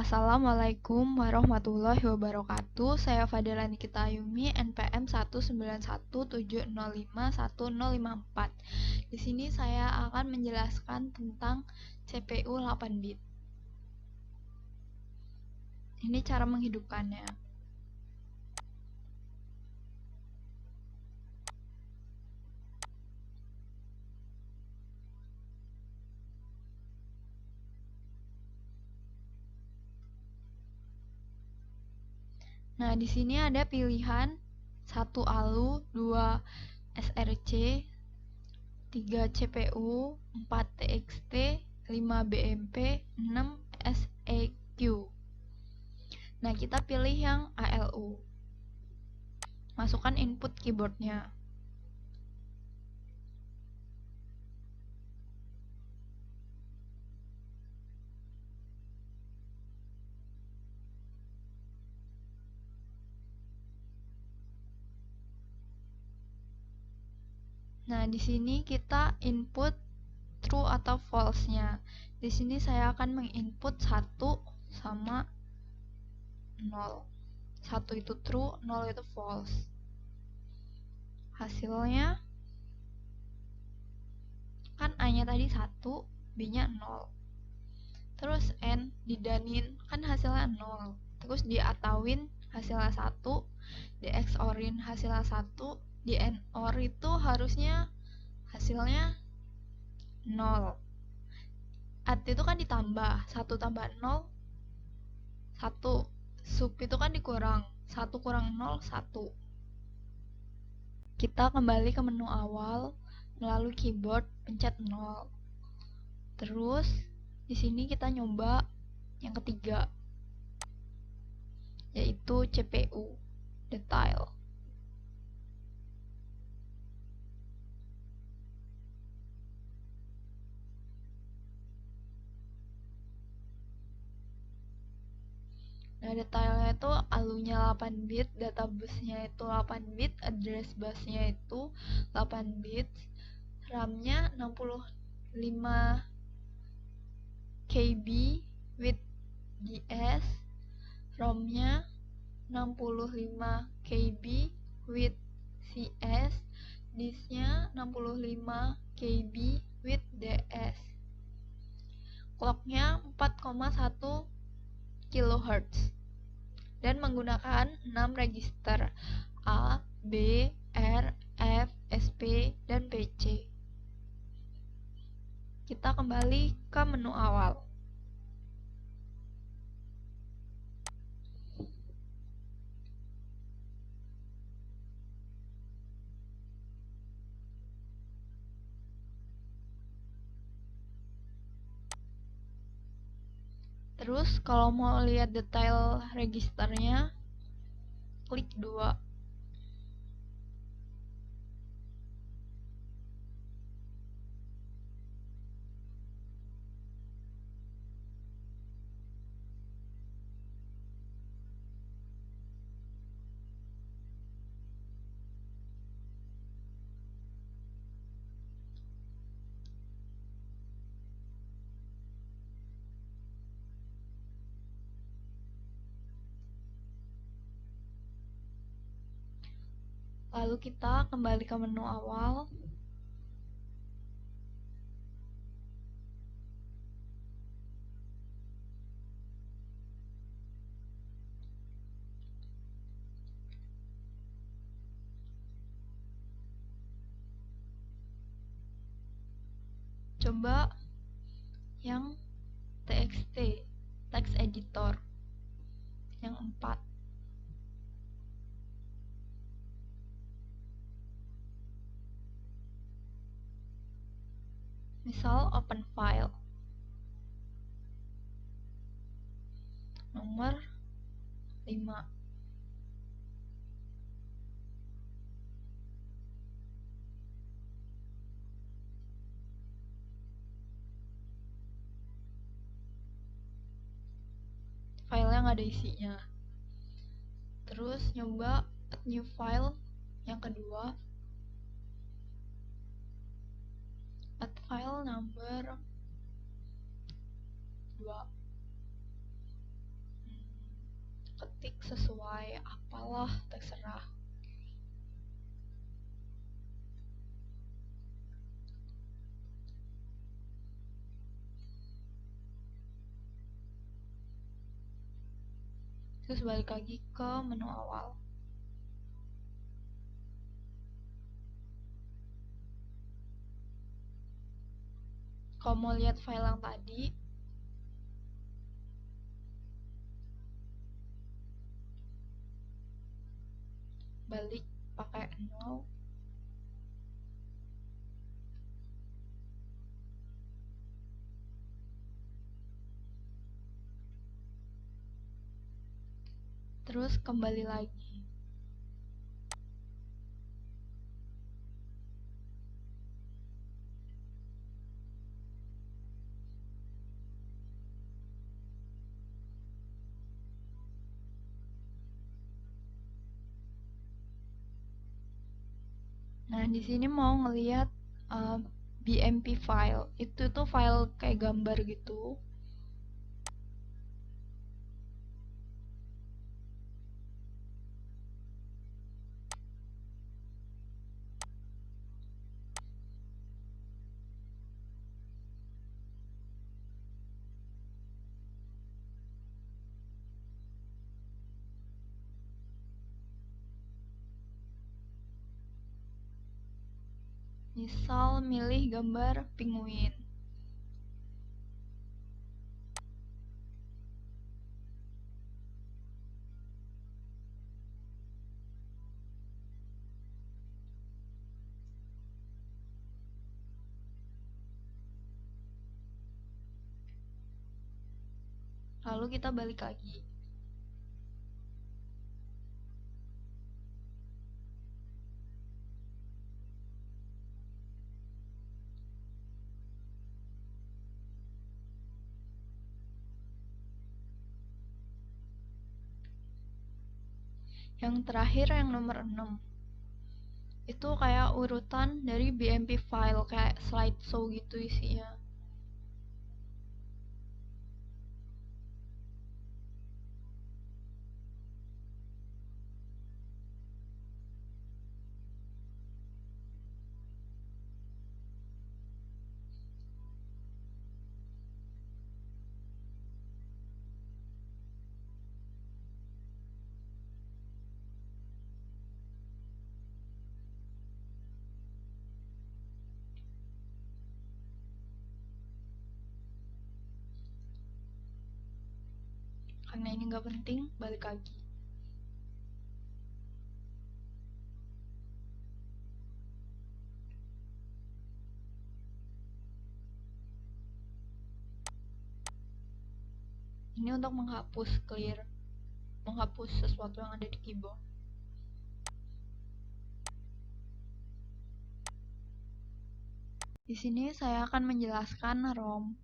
Assalamualaikum warahmatullahi wabarakatuh. Saya Fadila Nikita Ayumi, NPM 19170510054. Di sini saya akan menjelaskan tentang CPU 8 bit. Ini cara menghidupkannya. Nah, di sini ada pilihan 1 ALU, 2 SRC, 3 CPU, 4 TXT, 5 BMP, 6 SEQ. Nah, kita pilih yang ALU. Masukkan input keyboardnya. Nah, di sini kita input true atau false-nya. Di sini saya akan menginput 1 sama 0. 1 itu true, 0 itu false. Hasilnya kan A-nya tadi 1, B-nya 0. Terus N didanin, kan hasilnya 0. Terus diatawin hasilnya 1, di XOR-in hasilnya 1, di NOR itu harusnya hasilnya 0. Add itu kan ditambah, 1 tambah 0 1. Sub itu kan dikurang, 1 kurang 0 1. Kita kembali ke menu awal melalui keyboard, pencet 0. Terus di sini kita nyoba yang ketiga, yaitu CPU detail. Nah, detailnya itu alunya 8 bit, data busnya itu 8 bit, address busnya itu 8 bit, RAM-nya 65 KB with GS, ROM-nya 65 KB with CS, disknya 65 KB with DS. Clocknya 4,1 kHz dan menggunakan 6 register A, B, R, F, SP, dan PC. Kita kembali ke menu awal. Terus kalau mau lihat detail registernya, klik 2. Lalu kita kembali ke menu awal. Coba yang TXT, text editor, yang 4. Misal open file. Nomor 5. Filenya nggak ada isinya. Terus nyoba add new file yang kedua. Add file number 2. ketik sesuai apalah, terserah. Terus balik lagi ke menu awal. Kalau mau lihat file yang tadi, balik pakai 0. Terus kembali lagi. Nah, di sini mau ngelihat BMP file. Itu tuh file kayak gambar gitu. Misal milih gambar penguin. Lalu kita balik lagi. Yang terakhir yang nomor 6. Itu kayak urutan dari BMP file, kayak slideshow gitu isinya. Karena ini nggak penting, balik lagi. Ini untuk menghapus clear, menghapus sesuatu yang ada di keyboard. Di sini saya akan menjelaskan ROM.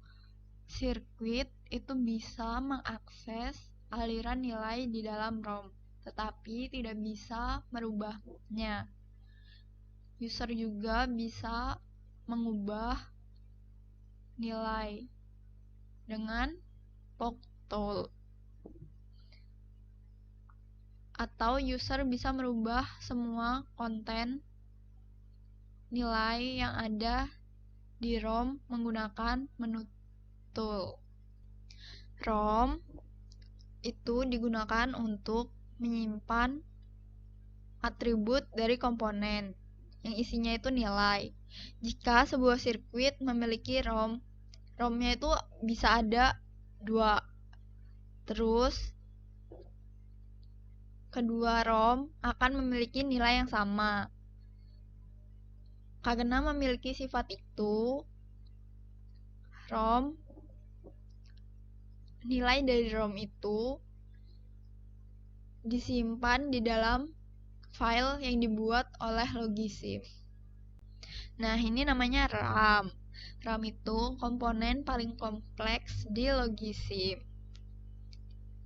Sirkuit itu bisa mengakses aliran nilai di dalam ROM, tetapi tidak bisa merubahnya. User juga bisa mengubah nilai dengan poke tool. Atau user bisa merubah semua konten nilai yang ada di ROM menggunakan menu tool. ROM itu digunakan untuk menyimpan atribut dari komponen yang isinya itu nilai. Jika sebuah sirkuit memiliki ROM, ROM-nya itu bisa ada 2. Terus kedua ROM akan memiliki nilai yang sama. Karena memiliki sifat itu, nilai dari ROM itu disimpan di dalam file yang dibuat oleh Logisim. Nah, ini namanya RAM. RAM itu komponen paling kompleks di Logisim.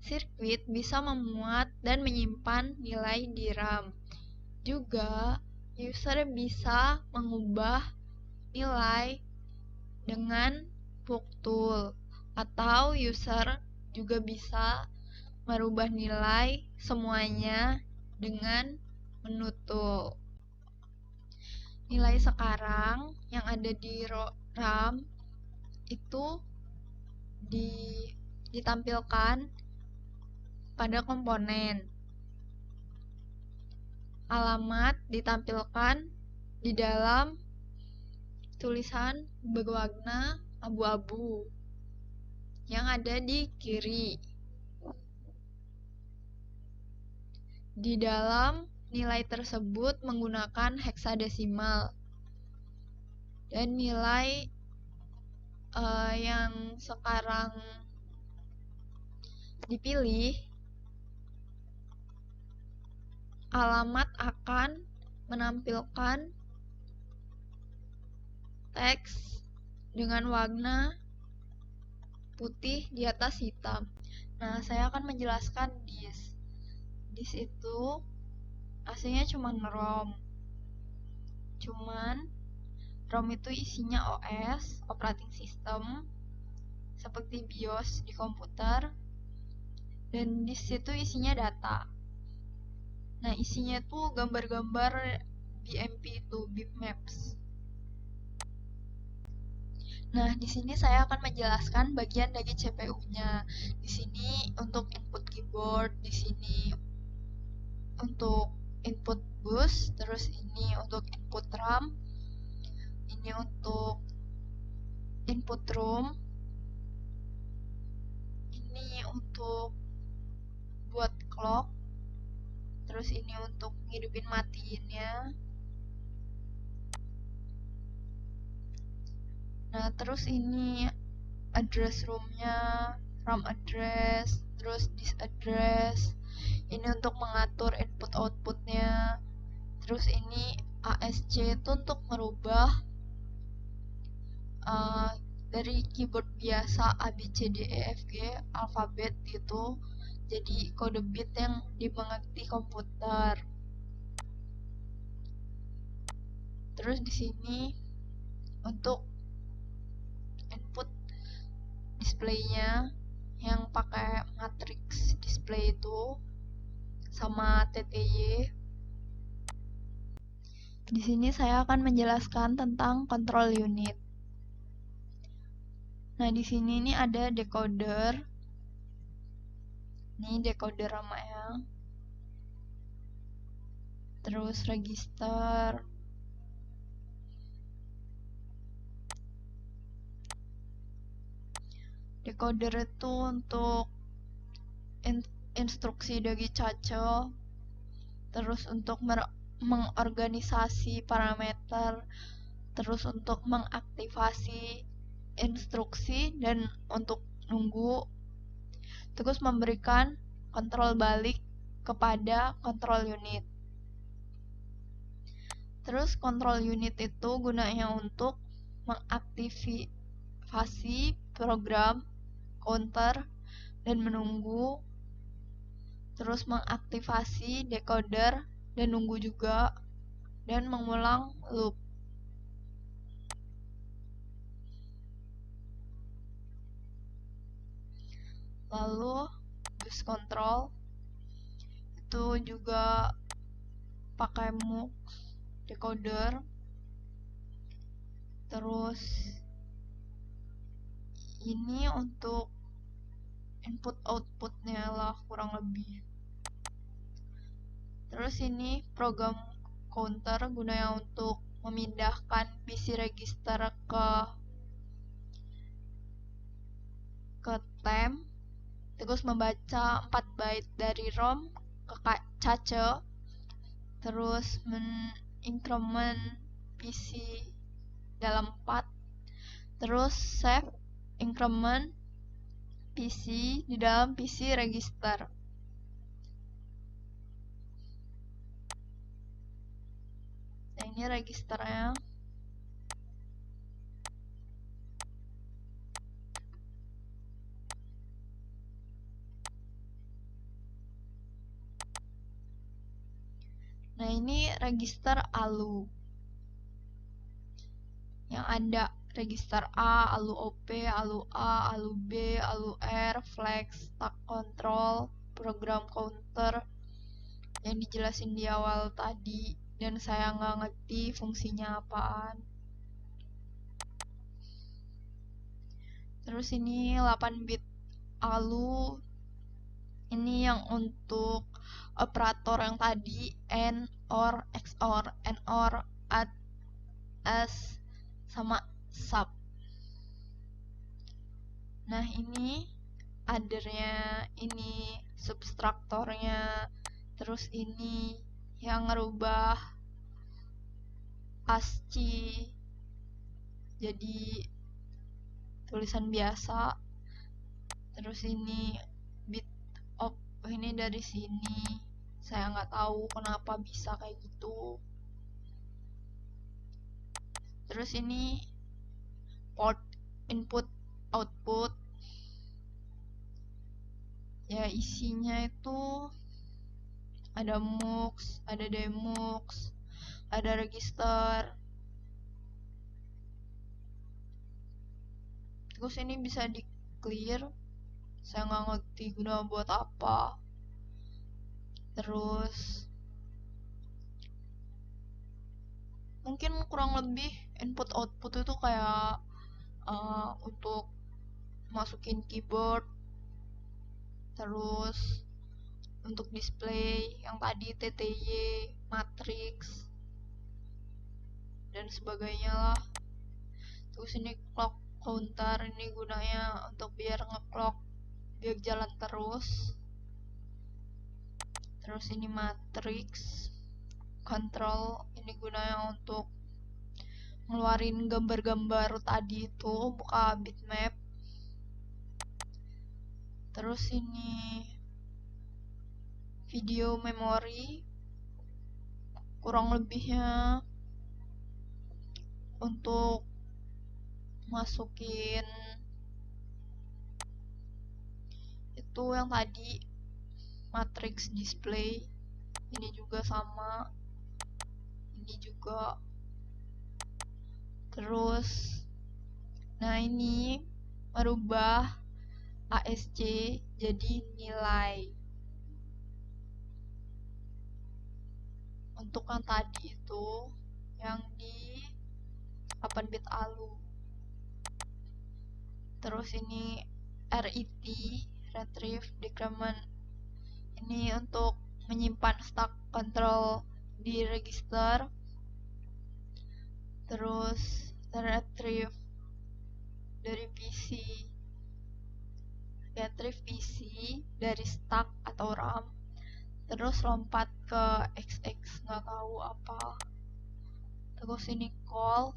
Sirkuit bisa memuat dan menyimpan nilai di RAM. Juga, user bisa mengubah nilai dengan poke tool, atau user juga bisa merubah nilai semuanya dengan menutul. Nilai sekarang yang ada di RAM itu ditampilkan pada komponen. Alamat ditampilkan di dalam tulisan berwarna abu-abu yang ada di kiri. Di dalam nilai tersebut menggunakan heksadesimal. Dan nilai yang sekarang dipilih, alamat akan menampilkan teks dengan warna putih di atas hitam. Nah, saya akan menjelaskan disk. Disk itu aslinya cuma ROM. ROM itu isinya OS, operating system, seperti BIOS di komputer, dan disk itu isinya data. Nah, isinya tuh gambar-gambar BMP itu, bitmaps. Nah, di sini saya akan menjelaskan bagian dari CPU-nya. Di sini untuk input keyboard, di sini untuk input bus, terus ini untuk input RAM, ini untuk input room, ini untuk buat clock, terus ini untuk ngidupin matiinnya. Nah, terus ini address roomnya, RAM address, terus disk address, ini untuk mengatur input outputnya, terus ini ASC itu untuk merubah dari keyboard biasa A, B, C, D, E, F, G, alfabet gitu, jadi kode bit yang dimengerti komputer. Terus di sini untuk input displaynya yang pakai matrix display itu sama TTY. Di sini saya akan menjelaskan tentang control unit. Nah, di sini ini ada decoder. Ini decoder namanya. Terus register. Decoder itu untuk instruksi dari cache. Terus untuk mengorganisasi parameter. Terus untuk mengaktifasi instruksi dan untuk nunggu, terus memberikan kontrol balik kepada kontrol unit. Terus kontrol unit itu gunanya untuk mengaktifasi program, counter, dan menunggu, terus mengaktifasi decoder dan nunggu juga, dan mengulang loop. Lalu bus control itu juga pakai MUX decoder. Terus ini untuk input outputnya lah kurang lebih. Terus ini program counter gunanya untuk memindahkan PC register ke temp, terus membaca 4 byte dari ROM ke cache, terus increment PC dalam 4, terus save increment PC di dalam PC register. Nah, ini registernya. Nah, ini register ALU. Yang ada register A, ALU OP, ALU A, ALU B, ALU R, flex, stack control, program counter yang dijelasin di awal tadi, dan saya nggak ngerti fungsinya apaan. Terus ini 8 bit ALU, ini yang untuk operator yang tadi, AND, OR, XOR, NOR, ADD, AS, sama SUB. Nah ini addernya, ini subtraktornya, terus ini yang ngerubah ASCII jadi tulisan biasa. Terus ini bit op, ini dari sini saya nggak tahu kenapa bisa kayak gitu. Terus ini port input output, ya isinya itu ada MUX, ada DMUX, ada register. Terus ini bisa di clear, saya nggak ngerti guna buat apa. Terus mungkin kurang lebih input output itu kayak untuk masukin keyboard, terus untuk display yang tadi TTY, matrix, dan sebagainya lah. Terus ini clock counter, ini gunanya untuk biar ngeclock, biar jalan terus. Terus ini matrix control, ini gunanya untuk ngeluarin gambar-gambar tadi itu, buka bitmap. Terus ini video memory, kurang lebihnya untuk masukin itu yang tadi matrix display. Ini juga sama, ini juga. Terus nah ini merubah ASC jadi nilai. Untuk yang tadi itu yang di 8 bit ALU. Terus ini RET, retrieve decrement, ini untuk menyimpan stack control di register. Terus retrieve dari PC, retrieve PC dari stack atau RAM, terus lompat ke XX, nggak tahu apa. Terus ini call,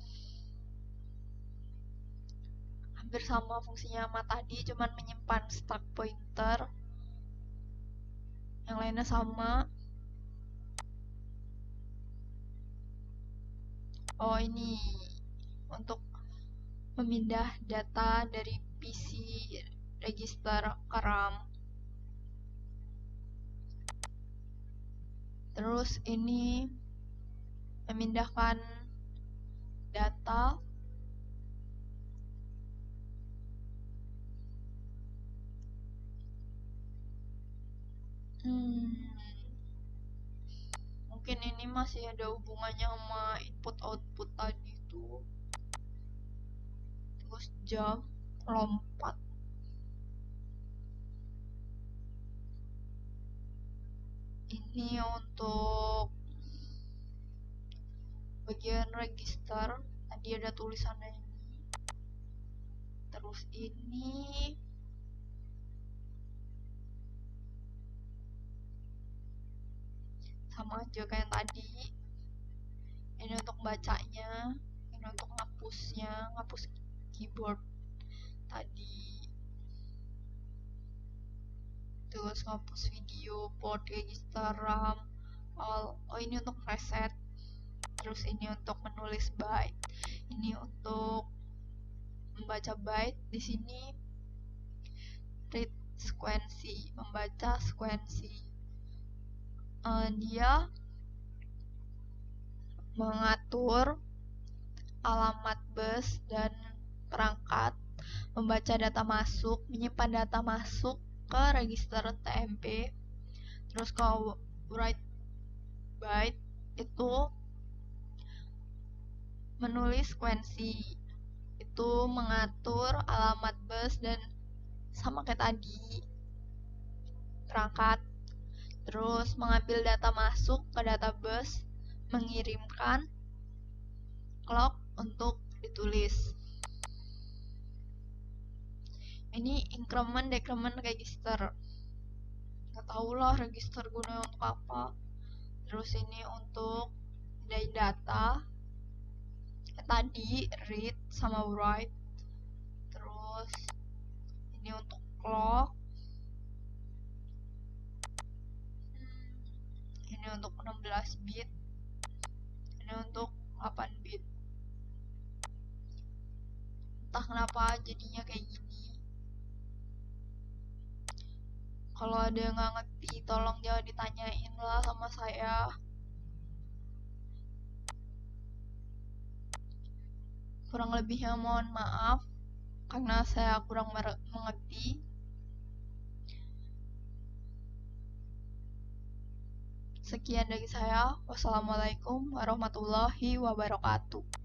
hampir sama fungsinya sama tadi, cuman menyimpan stack pointer. Yang lainnya sama. Oh ini untuk memindah data dari PC register ke RAM. Terus ini memindahkan data mungkin ini masih ada hubungannya sama input output tadi tuh. Terus jump, lompat. Ini untuk bagian register, tadi ada tulisannya ini. Terus ini sama aja kayak tadi. Ini untuk bacanya, ini untuk ngapusnya, ngapus keyboard tadi. Terus ngapus video, port, register, RAM, all. Oh ini untuk reset. Terus ini untuk menulis byte, ini untuk membaca byte. Di sini read sekuensi, membaca sekuensi. Dia mengatur alamat bus dan perangkat, membaca data masuk, menyimpan data masuk ke register TMP. Terus ke write byte itu menulis sequency, itu mengatur alamat bus dan sama kayak tadi perangkat. Terus mengambil data masuk ke database, mengirimkan clock untuk ditulis. Ini increment decrement register. Nggak tahu lah register gunanya untuk apa. Terus ini untuk data tadi read sama write. Terus ini untuk clock, ini untuk 16 bit, ini untuk 8 bit. Entah kenapa jadinya kayak gini. Kalau ada yang nggak ngerti tolong jangan ditanyain lah sama saya. Kurang lebihnya mohon maaf karena saya kurang mengerti. Sekian dari saya. Wassalamualaikum warahmatullahi wabarakatuh.